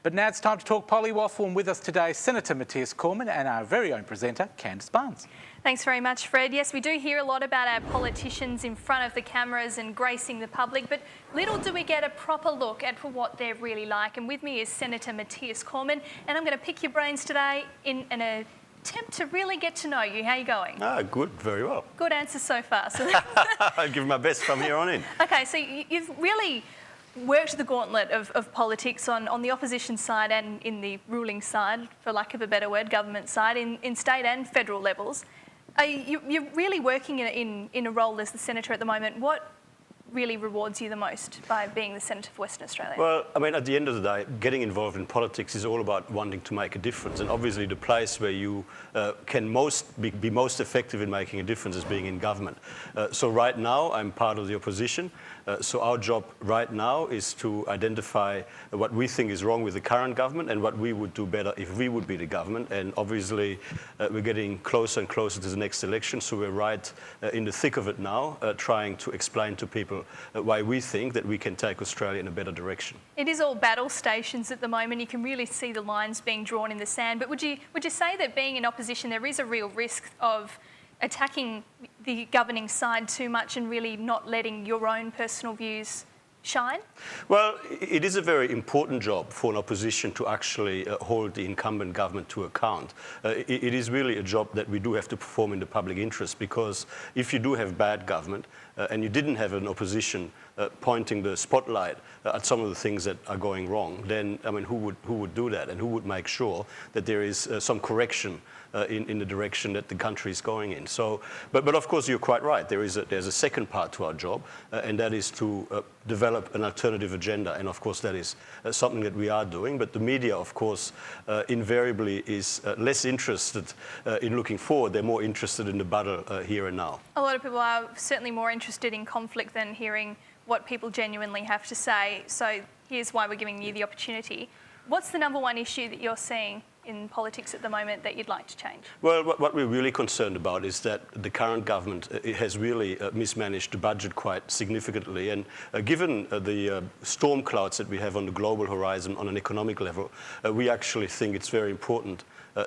But now it's time to talk Polywaffle, and with us today, Senator Matthias Cormann and our very own presenter, Candice Barnes. Thanks very much, Fred. Yes, we do hear a lot about our politicians in front of the cameras and gracing the public, but little do we get a proper look at what they're really like. And with me is Senator Matthias Cormann, and I'm going to pick your brains today in an attempt to really get to know you. How are you going? Good, very well. Good answer so far. So I'll give my best from here on in. Okay, so you've really worked the gauntlet of politics on the opposition side and in the ruling side, for lack of a better word, government side, in state and federal levels. You're really working in a role as the Senator at the moment. What really rewards you the most by being the Senator for Western Australia? Well, I mean, at the end of the day, getting involved in politics is all about wanting to make a difference. And obviously the place where you can be most effective in making a difference is being in government. So right now, I'm part of the opposition. So our job right now is to identify what we think is wrong with the current government and what we would do better if we would be the government. And obviously, we're getting closer and closer to the next election. So we're right in the thick of it now, trying to explain to people why we think that we can take Australia in a better direction. It is all battle stations at the moment. You can really see the lines being drawn in the sand. But would you say that being in opposition, there is a real risk of attacking the governing side too much and really not letting your own personal views shine? Well, it is a very important job for an opposition to actually hold the incumbent government to account. It is really a job that we do have to perform in the public interest, because if you do have bad government and you didn't have an opposition pointing the spotlight at some of the things that are going wrong, then, I mean, who would do that, and who would make sure that there is some correction in the direction that the country is going in? So, but of course, you're quite right. There's a second part to our job, and that is to develop an alternative agenda. And of course, that is something that we are doing. But the media, of course, invariably is less interested in looking forward. They're more interested in the battle here and now. A lot of people are certainly more interested in conflict than hearing what people genuinely have to say. So here's why we're giving you the opportunity. What's the number one issue that you're seeing in politics at the moment that you'd like to change? Well, what we're really concerned about is that the current government has really mismanaged the budget quite significantly. And given the storm clouds that we have on the global horizon on an economic level, we actually think it's very important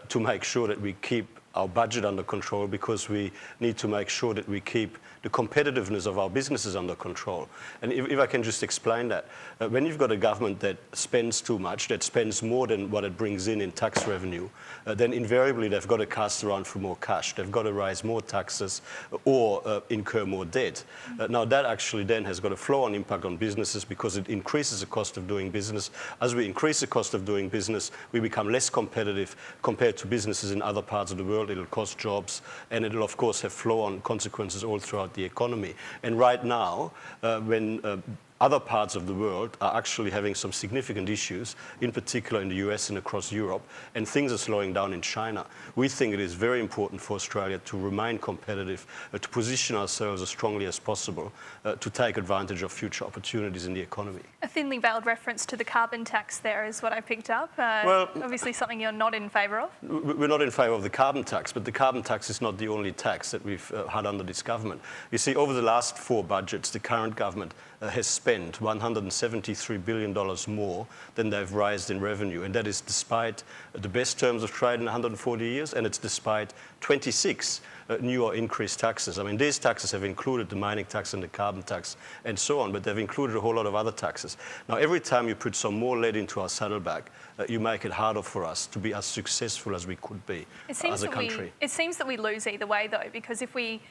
to make sure that we keep our budget under control, because we need to make sure that we keep the competitiveness of our businesses under control. And if I can just explain that, when you've got a government that spends too much, that spends more than what it brings in tax revenue, then invariably they've got to cast around for more cash. They've got to raise more taxes or incur more debt. Now that actually then has got a flow-on impact on businesses, because it increases the cost of doing business. As we increase the cost of doing business, we become less competitive compared to businesses in other parts of the world. It'll cost jobs, and it'll of course have flow-on consequences all throughout the economy. And right now, when other parts of the world are actually having some significant issues, in particular in the US and across Europe, and things are slowing down in China, we think it is very important for Australia to remain competitive, to position ourselves as strongly as possible, to take advantage of future opportunities in the economy. A thinly veiled reference to the carbon tax there is what I picked up. Well, obviously something you're not in favour of. We're not in favour of the carbon tax, but the carbon tax is not the only tax that we've had under this government. You see, over the last 4 budgets, the current government has spent $173 billion more than they've raised in revenue. And that is despite the best terms of trade in 140 years, and it's despite 26 new or increased taxes. I mean, these taxes have included the mining tax and the carbon tax and so on, but they've included a whole lot of other taxes. Now, every time you put some more lead into our saddlebag, you make it harder for us to be as successful as we could be as a country. It seems that we lose either way, though, because if we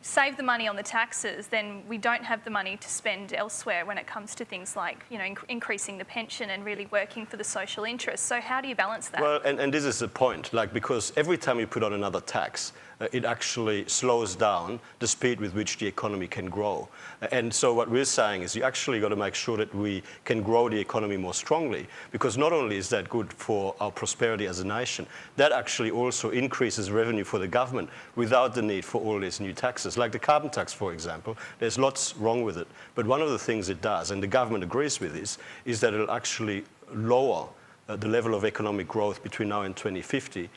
save the money on the taxes, then we don't have the money to spend elsewhere when it comes to things like, you know, increasing the pension and really working for the social interests. So how do you balance that? Well, and this is the point, like, because every time you put on another tax, it actually slows down the speed with which the economy can grow. And so what we're saying is you actually got to make sure that we can grow the economy more strongly, because not only is that good for our prosperity as a nation, that actually also increases revenue for the government without the need for all these new taxes. Like the carbon tax, for example, there's lots wrong with it. But one of the things it does, and the government agrees with this, is that it'll actually lower the level of economic growth between now and 2050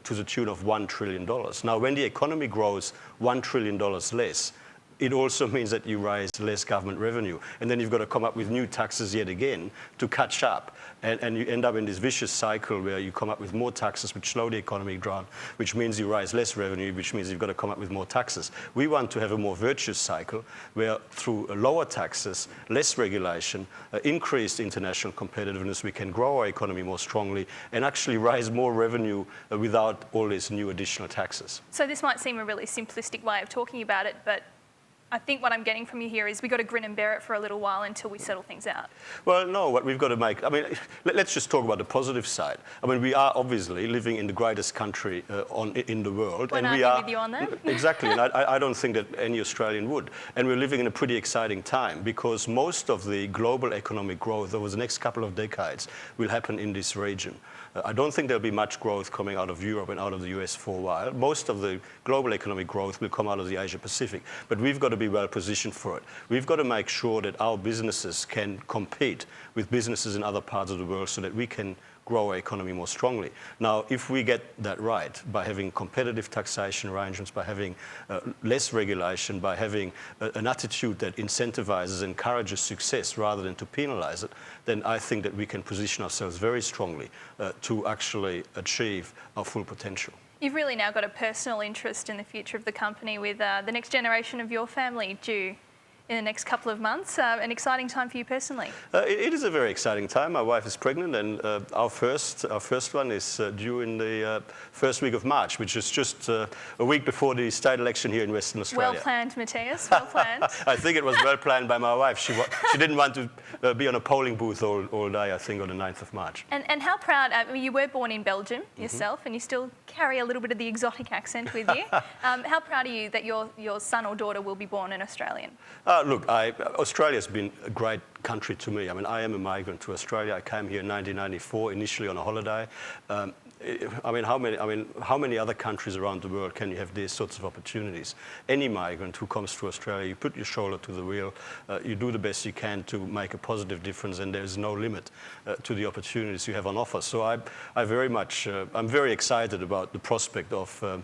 to the tune of $1 trillion. Now, when the economy grows $1 trillion less, it also means that you raise less government revenue. And then you've got to come up with new taxes yet again to catch up. And you end up in this vicious cycle where you come up with more taxes, which slow the economy down, which means you raise less revenue, which means you've got to come up with more taxes. We want to have a more virtuous cycle where through lower taxes, less regulation, increased international competitiveness, we can grow our economy more strongly and actually raise more revenue without all these new additional taxes. So this might seem a really simplistic way of talking about it, but I think what I'm getting from you here is we've got to grin and bear it for a little while until we settle things out. Well, no, what we've got to make, I mean, let's just talk about the positive side. I mean, we are obviously living in the greatest country in the world. Won't argue with you on that. Exactly, and I don't think that any Australian would. And we're living in a pretty exciting time because most of the global economic growth over the next couple of decades will happen in this region. I don't think there'll be much growth coming out of Europe and out of the US for a while. Most of the global economic growth will come out of the Asia Pacific, but we've got to be well positioned for it. We've got to make sure that our businesses can compete with businesses in other parts of the world so that we can grow our economy more strongly. Now, if we get that right by having competitive taxation arrangements, by having less regulation, by having an attitude that incentivizes, encourages success rather than to penalize it, then I think that we can position ourselves very strongly to actually achieve our full potential. You've really now got a personal interest in the future of the company with the next generation of your family due in the next couple of months. An exciting time for you personally. It is a very exciting time. My wife is pregnant, and our first one is due in the first week of March, which is just a week before the state election here in Western Australia. Well planned, Matthias. Well planned. I think it was well planned by my wife. She didn't want to be on a polling booth all day, I think, on the 9th of March. And how proud, I mean, you were born in Belgium yourself, and you still carry a little bit of the exotic accent with you. How proud are you that your son or daughter will be born an Australian? Look, Australia's been a great country to me. I mean, I am a migrant to Australia. I came here in 1994, initially on a holiday. I mean, how many other countries around the world can you have these sorts of opportunities? Any migrant who comes to Australia, you put your shoulder to the wheel, you do the best you can to make a positive difference, and there's no limit to the opportunities you have on offer. So I'm very excited about the prospect of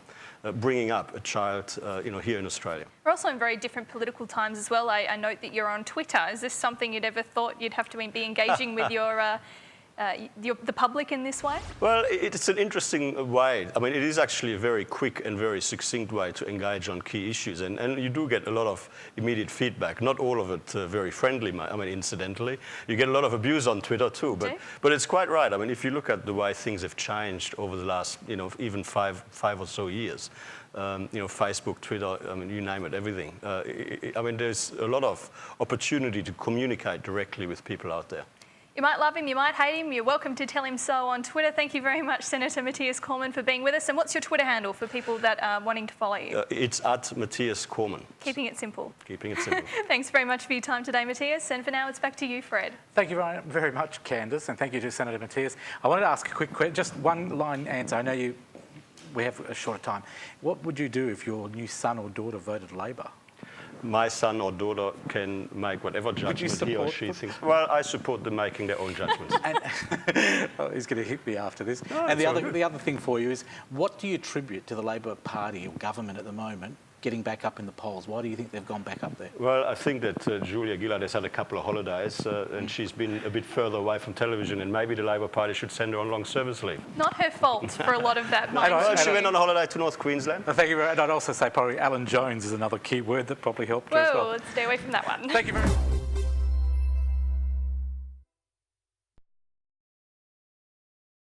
bringing up a child, here in Australia. We're also in very different political times as well. I note that you're on Twitter. Is this something you'd ever thought you'd have to be engaging with the public in this way? Well, it's an interesting way. I mean, it is actually a very quick and very succinct way to engage on key issues, and you do get a lot of immediate immediate feedback. Not all of it very friendly. I mean, incidentally, you get a lot of abuse on Twitter too. But it's quite right. I mean, if you look at the way things have changed over the last, even five or so years. Facebook, Twitter, I mean, you name it, everything. I mean, there's a lot of opportunity to communicate directly with people out there. You might love him, you might hate him. You're welcome to tell him so on Twitter. Thank you very much, Senator Matthias Cormann, for being with us. And what's your Twitter handle for people that are wanting to follow you? It's @Matthias Cormann. Keeping it simple. Keeping it simple. Thanks very much for your time today, Matthias. And for now, it's back to you, Fred. Thank you very much, Candice, and thank you to Senator Matthias. I wanted to ask a quick question, just one line answer. I know we have a shorter time. What would you do if your new son or daughter voted Labor? My son or daughter can make whatever judgment he or she thinks. Well, I support them making their own judgments. Oh, he's going to hit me after this. Oh, and the other thing for you is, what do you attribute to the Labor Party or government at the moment getting back up in the polls? Why do you think they've gone back up there? Well, I think that Julia Gillard has had a couple of holidays and she's been a bit further away from television, and maybe the Labor Party should send her on long service leave. Not her fault for a lot of that, mind Well, you. she went on a holiday to North Queensland. Thank you very much. And I'd also say probably Alan Jones is another key word that probably helped her as well. Whoa, let's stay away from that one. Thank you very much.